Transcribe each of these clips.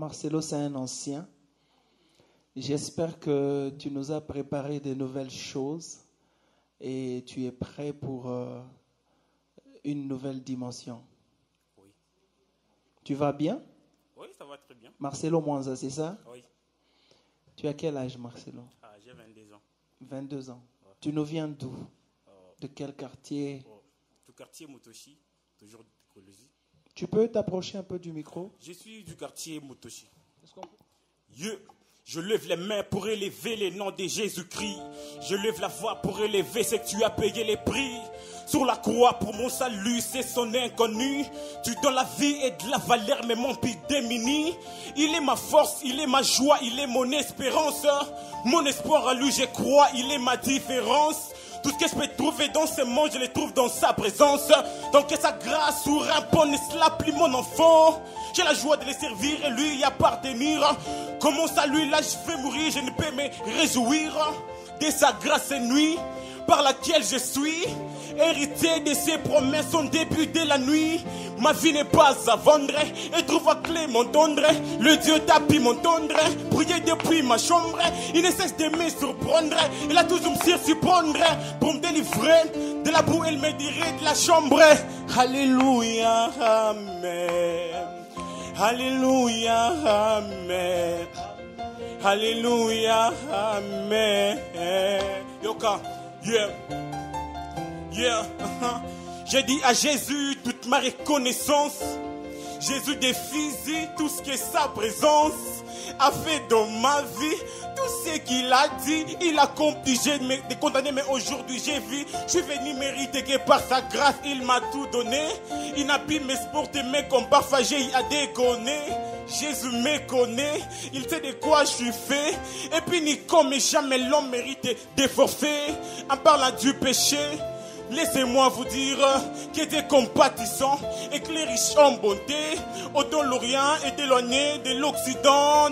Marcelo, c'est un ancien. J'espère que tu nous as préparé de nouvelles choses et tu es prêt pour une nouvelle dimension. Oui. Tu vas bien? Oui, ça va très bien. Marcelo Mwanza, c'est ça? Oui. Tu as quel âge, Marcelo? J'ai 22 ans. 22 ans. Ouais. Tu nous viens d'où? De quel quartier? Du quartier Motoshi, toujours d'écologie. Tu peux t'approcher un peu du micro? Je suis du quartier Motoshi. Je lève les mains pour élever les noms de Jésus-Christ. Je lève la voix pour élever ce que tu as payé les prix. Sur la croix pour mon salut, c'est son inconnu. Tu donnes la vie et de la valeur, mais mon pire démuni. Il est ma force, il est ma joie, il est mon espérance. Mon espoir à lui, je crois, il est ma différence. Tout ce que je peux trouver dans ce monde, je le trouve dans sa présence. Donc que sa grâce sur un pont ne se l'applie mon enfant. J'ai la joie de le servir et lui y appartenir. Comme mon salut, là je vais mourir, je ne peux me réjouir de sa grâce et nuit par laquelle je suis héritier de ses promesses au début de la nuit. Ma vie n'est pas à vendre et trouve à clé mon tendre. Le Dieu tapis mon tendre, prier depuis ma chambre. Il ne cesse de me surprendre, il a toujours me surprendre pour me délivrer de la boue, il me dirait de la chambre. Alléluia, amen. Alléluia, amen. Alléluia, amen. Yoka, yeah. Yeah. J'ai dit à Jésus toute ma reconnaissance. Jésus défie tout ce que sa présence a fait dans ma vie. Tout ce qu'il a dit, il a accompli. J'ai de condamner, mais aujourd'hui j'ai vu. Je suis venu mériter que par sa grâce, il m'a tout donné. Il n'a pu m'exporter, mais comme parfois j'ai à déconner. Jésus me connaît, il sait de quoi je suis fait. Et puis ni comme jamais l'homme mérite des forfaits. En parlant du péché, laissez-moi vous dire que Dieu est compatissant et que les riches en bonté, autant l'Orient est éloigné de l'Occident.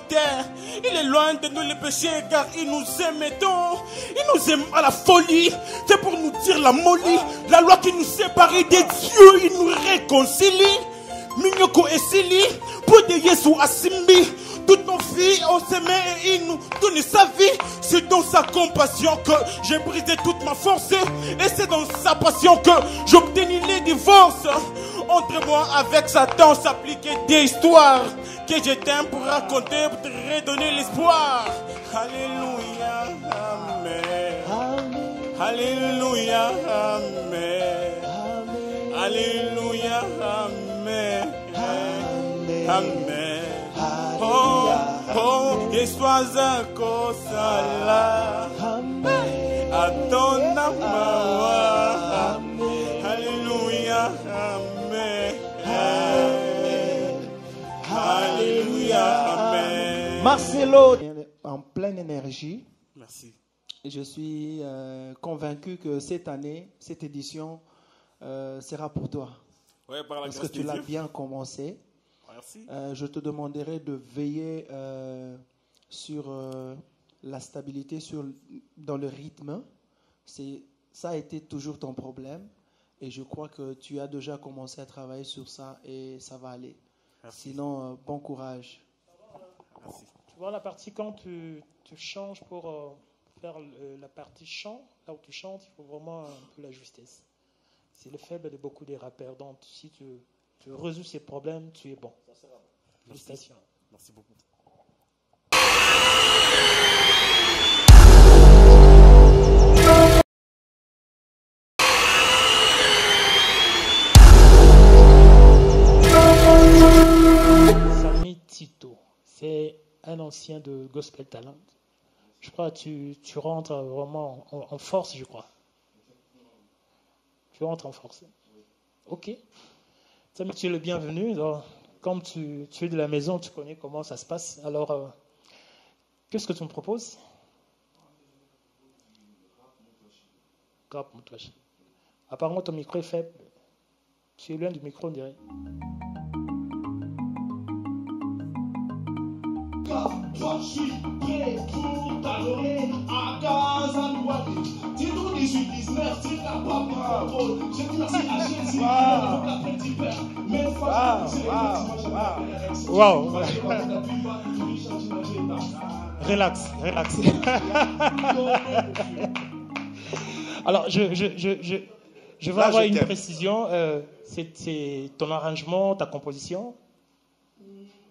Il est loin de nous les péchés car il nous aime tant. Il nous aime à la folie, c'est pour nous dire la mollie. La loi qui nous sépare de Dieu, il nous réconcilie. Mignoko et Sili, pour de Yesu Asimbi. Toutes nos filles ont s'aimé et il nous donne sa vie. C'est dans sa compassion que j'ai brisé toute ma force. Et c'est dans sa passion que j'obtenais les divorces. Entre moi avec Satan s'appliquait des histoires que j'éteins pour raconter, pour te redonner l'espoir. Alléluia, amen. Alléluia, amen. Alléluia, amen. Amen. Oh, oh, que sois un kosala. Adona mawa. Alléluia, amen. Alléluia, amen. Marcelo, en pleine énergie. Merci. Je suis convaincu que cette année, cette édition sera pour toi. Ouais, par la Parce que grâce tu de l'as Dieu. bien commencé. Merci. Je te demanderai de veiller sur la stabilité, dans le rythme. Ça a été toujours ton problème. Et je crois que tu as déjà commencé à travailler sur ça et ça va aller. Merci. Sinon, bon courage. Merci. Tu vois la partie quand tu changes pour faire la partie chant, là où tu chantes, il faut vraiment un peu la justesse. C'est le faible de beaucoup des rappeurs. Donc si tu résous ces problèmes, tu es bon. Félicitations. Merci beaucoup. Sami Tito, c'est un ancien de Gospel Talent. Je crois que tu rentres vraiment en force, je crois. Tu rentres en force. Ok. Sami, tu es le bienvenu. Alors, comme tu es de la maison, tu connais comment ça se passe. Alors, qu'est-ce que tu me proposes? Rap Moutouachi. Apparemment, ton micro est faible. Tu es loin du micro, on dirait. pas, toi je suis prêt pour t'adorer à Kazanouati. Dis tout 18, 19, dis la papa, je dis merci à Jésus, pour la petit père. Mais Wow. Relax, relax. Alors, je vais Là, avoir je une t'aime. précision. C'est ton arrangement, ta composition?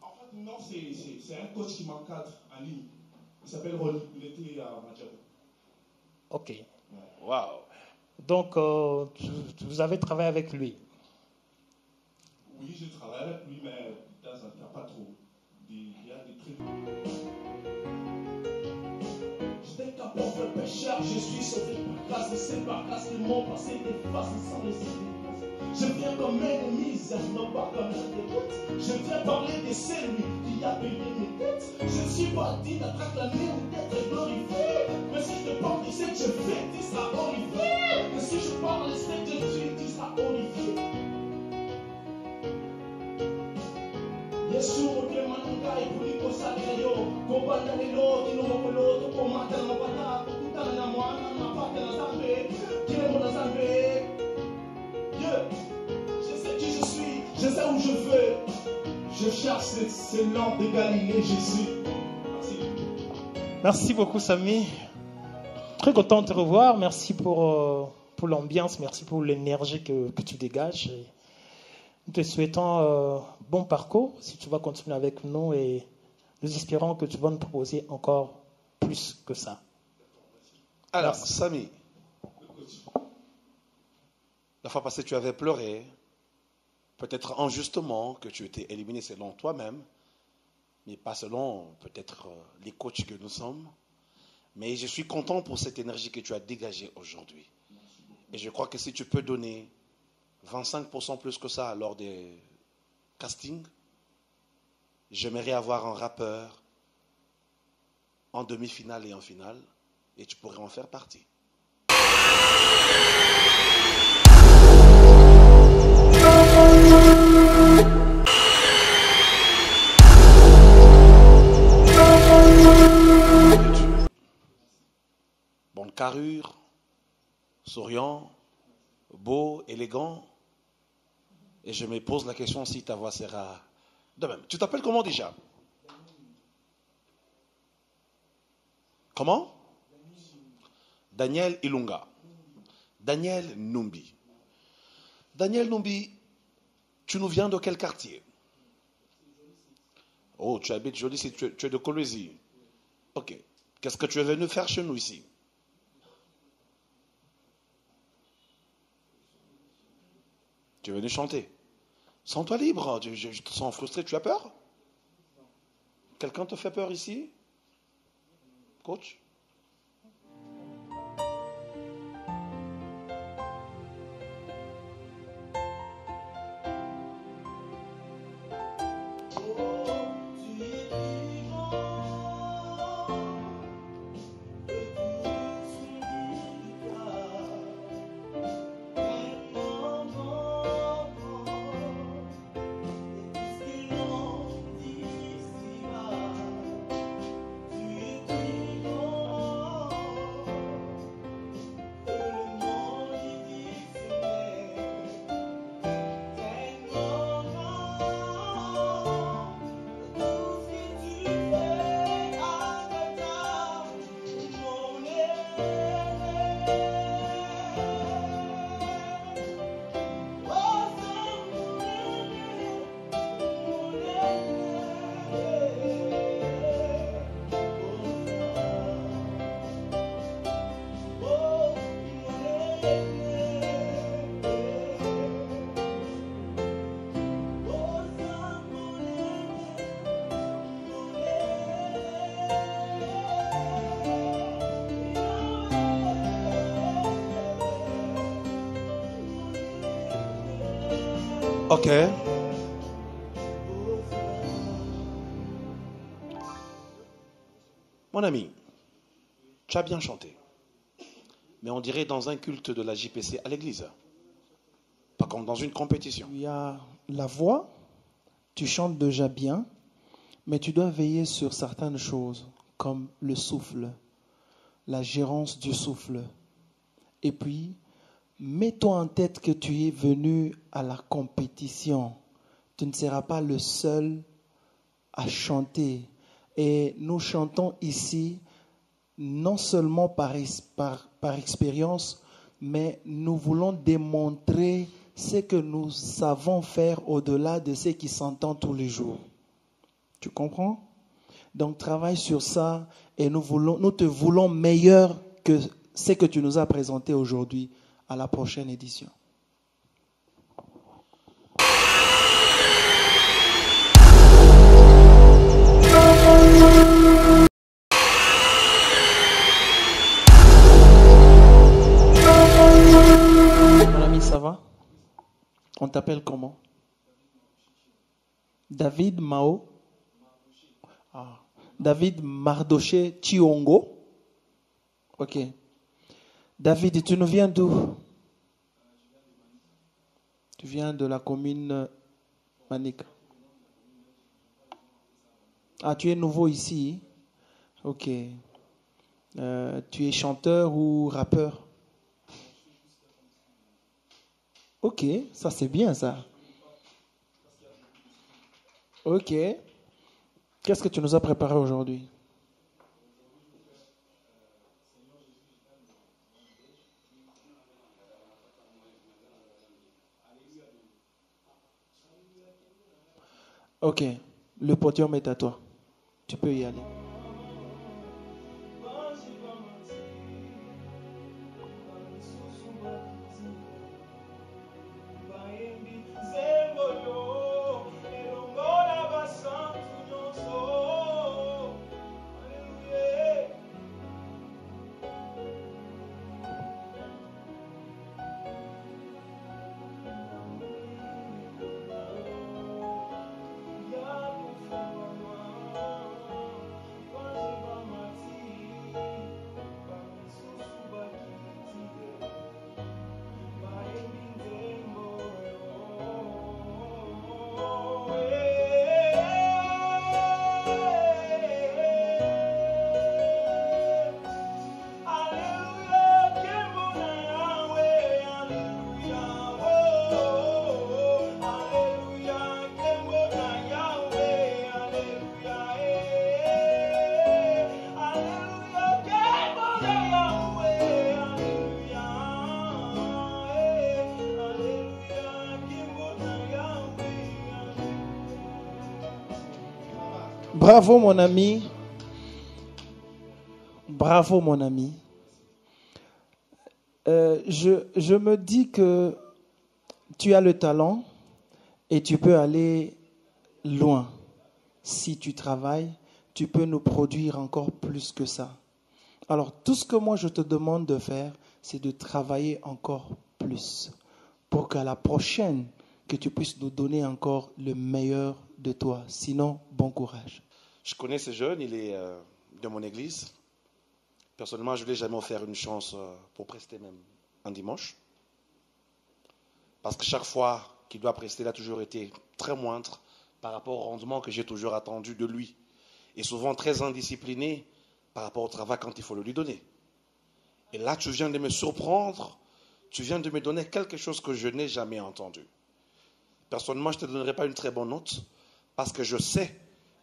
En fait, non, c'est un coach qui m'encadre en ligne. Il s'appelle Ronnie, il était à Madjabo. Ok. Waouh. Donc, vous avez travaillé avec lui. Oui, je travaille avec lui, mais dans un temps pas trop. Il y a des trucs. J'étais qu'un pauvre pécheur, je suis sauvé par grâce, et c'est par grâce que mon passé dépasse sans les circonstances. Je viens comme un ennemi, non pas comme un dégoût. Je viens parler de celui qui a payé mes dettes. Je ne suis pas dit d'être acclamé ou d'être glorifié. Mais si je parle de ce que je fais, tu seras horrifié. Mais si je parle de ce que je suis, tu seras horrifié. Yesu okemananga ipuliko salio kobanda lelo kinomokolo tokomata na mapata kokutana na mwana na pata na zambe kilemo na zambe. Je sais qui je suis, je sais où je veux. Je cherche ces lampes de Galilée, Jésus. Merci. Merci beaucoup, Samy. Très content de te revoir. Merci pour l'ambiance, merci pour l'énergie que tu dégages. Et nous te souhaitons bon parcours si tu vas continuer avec nous et nous espérons que tu vas nous proposer encore plus que ça. Alors, Merci. Samy, la fois passée, tu avais pleuré, peut-être injustement, que tu étais éliminé selon toi-même, mais pas selon peut-être les coachs que nous sommes. Mais je suis content pour cette énergie que tu as dégagée aujourd'hui. Et je crois que si tu peux donner 25% plus que ça lors des castings, j'aimerais avoir un rappeur en demi-finale et en finale, et tu pourrais en faire partie. Bonne carrure, souriant, beau, élégant. Et je me pose la question si ta voix sera de même. Tu t'appelles comment déjà? Comment? Daniel Ilunga. Daniel Numbi. Daniel Numbi, tu nous viens de quel quartier? Oh, tu habites Joli, tu es de Colosie. Ok. Qu'est-ce que tu es venu faire chez nous ici? Tu es venu chanter. Sens-toi libre. Je te sens frustré. Tu as peur? Quelqu'un te fait peur ici? Coach? Ok. Mon ami, tu as bien chanté. Mais on dirait dans un culte de la JPC à l'église. Pas comme dans une compétition. Il y a la voix, tu chantes déjà bien, Mais tu dois veiller sur certaines choses, comme le souffle, la gérance du souffle. Et puis, mets-toi en tête que tu es venu à la compétition. Tu ne seras pas le seul à chanter. Et nous chantons ici, non seulement par expérience, mais nous voulons démontrer ce que nous savons faire au-delà de ce qui s'entend tous les jours. Tu comprends? Donc travaille sur ça et nous te voulons meilleur que ce que tu nous as présenté aujourd'hui à la prochaine édition. Mon ami, ça va? On t'appelle comment? David Mao? Ah. David Mardoché Chiongo? Ok. David, tu nous viens d'où? Tu viens de la commune Manika. Ah, tu es nouveau ici? Ok. Tu es chanteur ou rappeur? Ok, ça c'est bien ça. Ok. Qu'est-ce que tu nous as préparé aujourd'hui? Ok, le podium est à toi. Tu peux y aller. Bravo mon ami. Bravo mon ami. Je me dis que tu as le talent et tu peux aller loin. Si tu travailles, tu peux nous produire encore plus que ça. Alors tout ce que moi je te demande de faire, c'est de travailler encore plus pour qu'à la prochaine, que tu puisses nous donner encore le meilleur de toi. Sinon, bon courage. Je connais ce jeune, il est de mon église. Personnellement, je ne lui ai jamais offert une chance pour prester même un dimanche. Parce que chaque fois qu'il doit prester, il a toujours été très moindre par rapport au rendement que j'ai toujours attendu de lui. Et souvent très indiscipliné par rapport au travail quand il faut le lui donner. Et là, tu viens de me surprendre, tu viens de me donner quelque chose que je n'ai jamais entendu. Personnellement, je ne te donnerai pas une très bonne note parce que je sais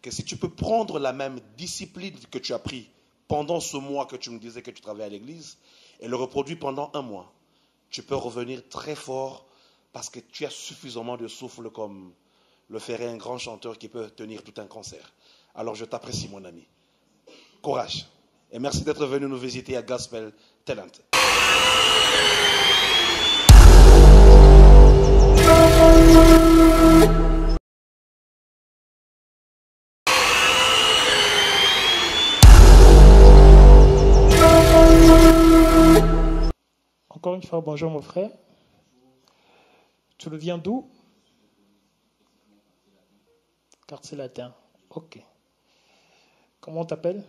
que si tu peux prendre la même discipline que tu as pris pendant ce mois que tu me disais que tu travaillais à l'église et le reproduire pendant un mois, tu peux revenir très fort parce que tu as suffisamment de souffle comme le ferait un grand chanteur qui peut tenir tout un concert. Alors je t'apprécie mon ami. Courage. Et merci d'être venu nous visiter à Gospel Talent. Encore une fois, bonjour mon frère. Tu le viens d'où? Quartier latin. Ok. Comment on t'appelle?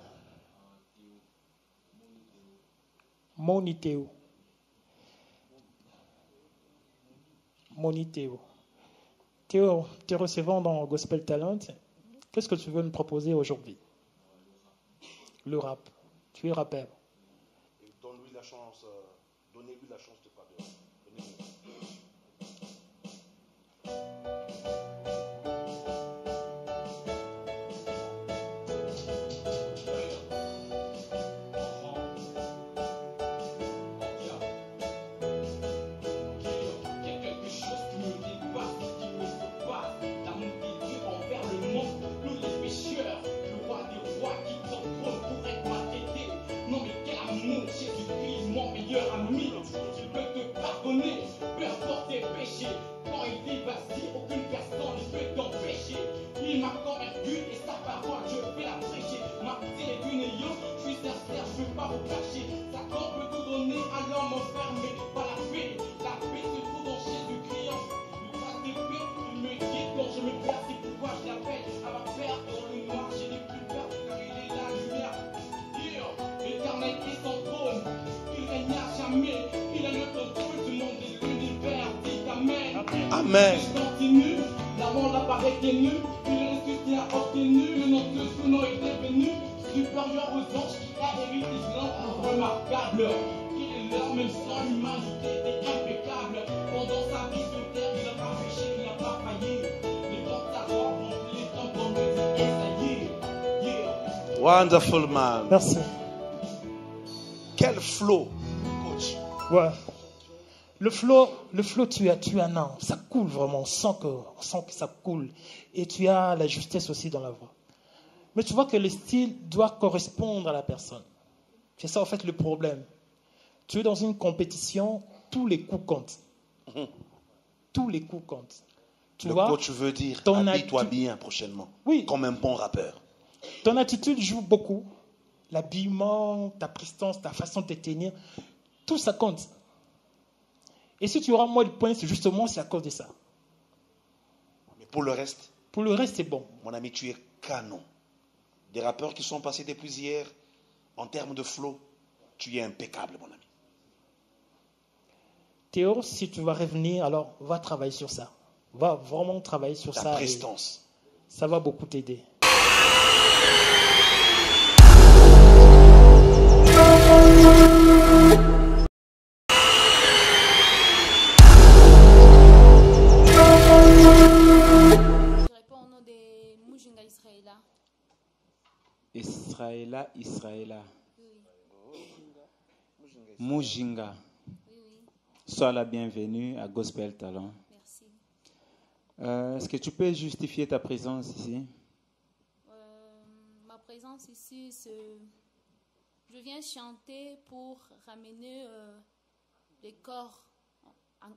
Moniteo. Moniteo. Tu es recevant dans Gospel Talent Qu'est-ce que tu veux me proposer aujourd'hui? Le rap. Tu es rappeur. Donne-lui la chance, donnez-lui la chance de parler. Amen. Continue, l'amant n'a pas retenu, il est ressuscité a obtenu, le nom de son nom est devenu supérieur aux anges qui a hérité de l'homme remarquable, qui est leur même sans l'humanité est impeccable. Pendant sa vie sur terre, il n'a pas péché, il n'a pas failli. Les temps s'arrondent, les temps comme le dit, et ça y est. Yeah. Wonderful man. Merci. Quel flow, coach. Ouais. Le flow, tu as non, ça coule vraiment, on sent que ça coule. Et tu as la justesse aussi dans la voix. Mais tu vois que le style doit correspondre à la personne. C'est ça en fait le problème. Tu es dans une compétition, tous les coups comptent. Tous les coups comptent. Tu Le vois, coach veut dire, ton habille-toi attitude- bien prochainement, Oui. comme un bon rappeur. Ton attitude joue beaucoup. L'habillement, ta prestance, ta façon de te tenir, tout ça compte. Et si tu auras moins de points, c'est à cause de ça. Mais pour le reste, Pour le reste, c'est bon. mon ami, tu es canon. Des rappeurs qui sont passés depuis hier, en termes de flow, tu es impeccable, mon ami. Théo, si tu vas revenir, alors va travailler sur ça. Va vraiment travailler sur Ta ça. Et prestance. ça va beaucoup t'aider. Je réponds au nom de Mujinga Israëla. Israëla. Oui, Mujinga. oui. Sois la bienvenue à Gospel Talent. Merci. Est-ce que tu peux justifier ta présence ici? Ma présence ici, je viens chanter pour ramener les corps à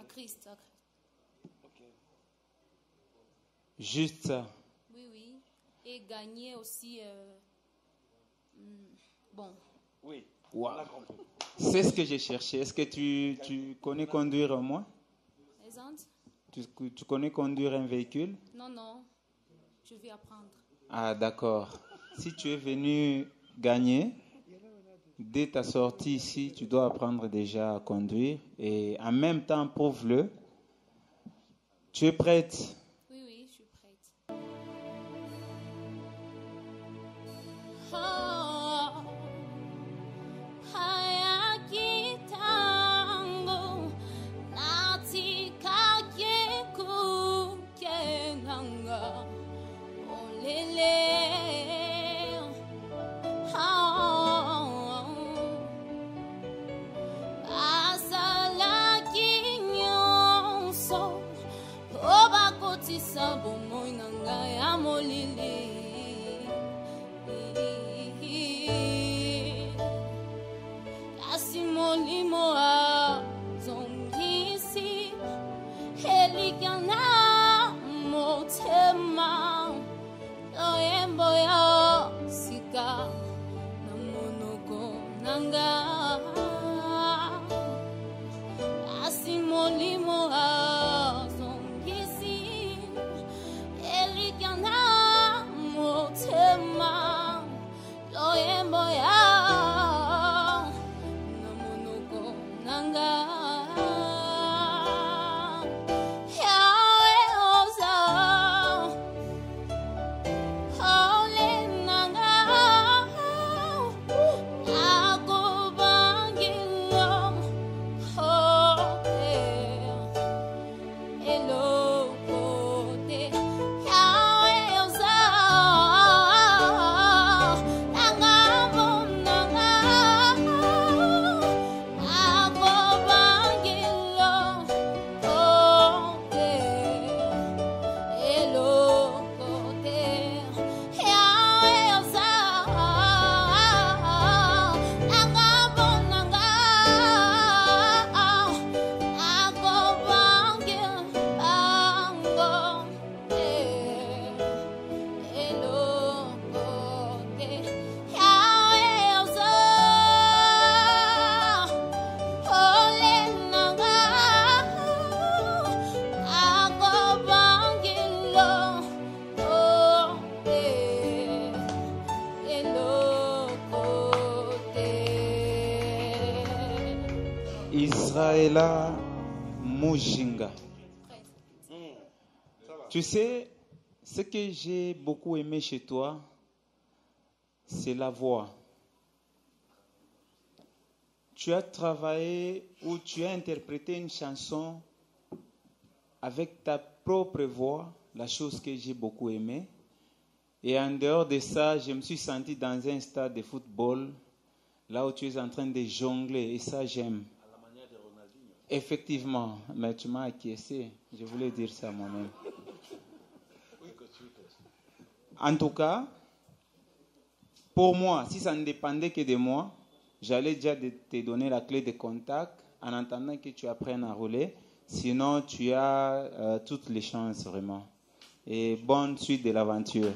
Christ. Juste ça. Oui, oui. Et gagner aussi. Bon. Oui. Wow. C'est ce que j'ai cherché. Est-ce que tu connais conduire moi? Présente? Tu connais conduire un véhicule? Non, non. Je vais apprendre. Ah, d'accord. Si tu es venu gagner, dès ta sortie ici, tu dois apprendre déjà à conduire. Et en même temps, prouve-le. Tu es prête? Oui, oui, je suis prête. Oba Rafaela Mujinga. Tu sais, ce que j'ai beaucoup aimé chez toi, c'est la voix. Tu as travaillé ou tu as interprété une chanson avec ta propre voix, la chose que j'ai beaucoup aimée. Et en dehors de ça, je me suis senti dans un stade de football, là où tu es en train de jongler, et ça j'aime. À la manière de Ronaldinho. Effectivement, mais tu m'as acquiescé, je voulais dire ça moi-même. En tout cas, pour moi, si ça ne dépendait que de moi, j'allais déjà te donner la clé de contact en attendant que tu apprennes à rouler. Sinon, tu as toutes les chances vraiment. Et bonne suite de l'aventure.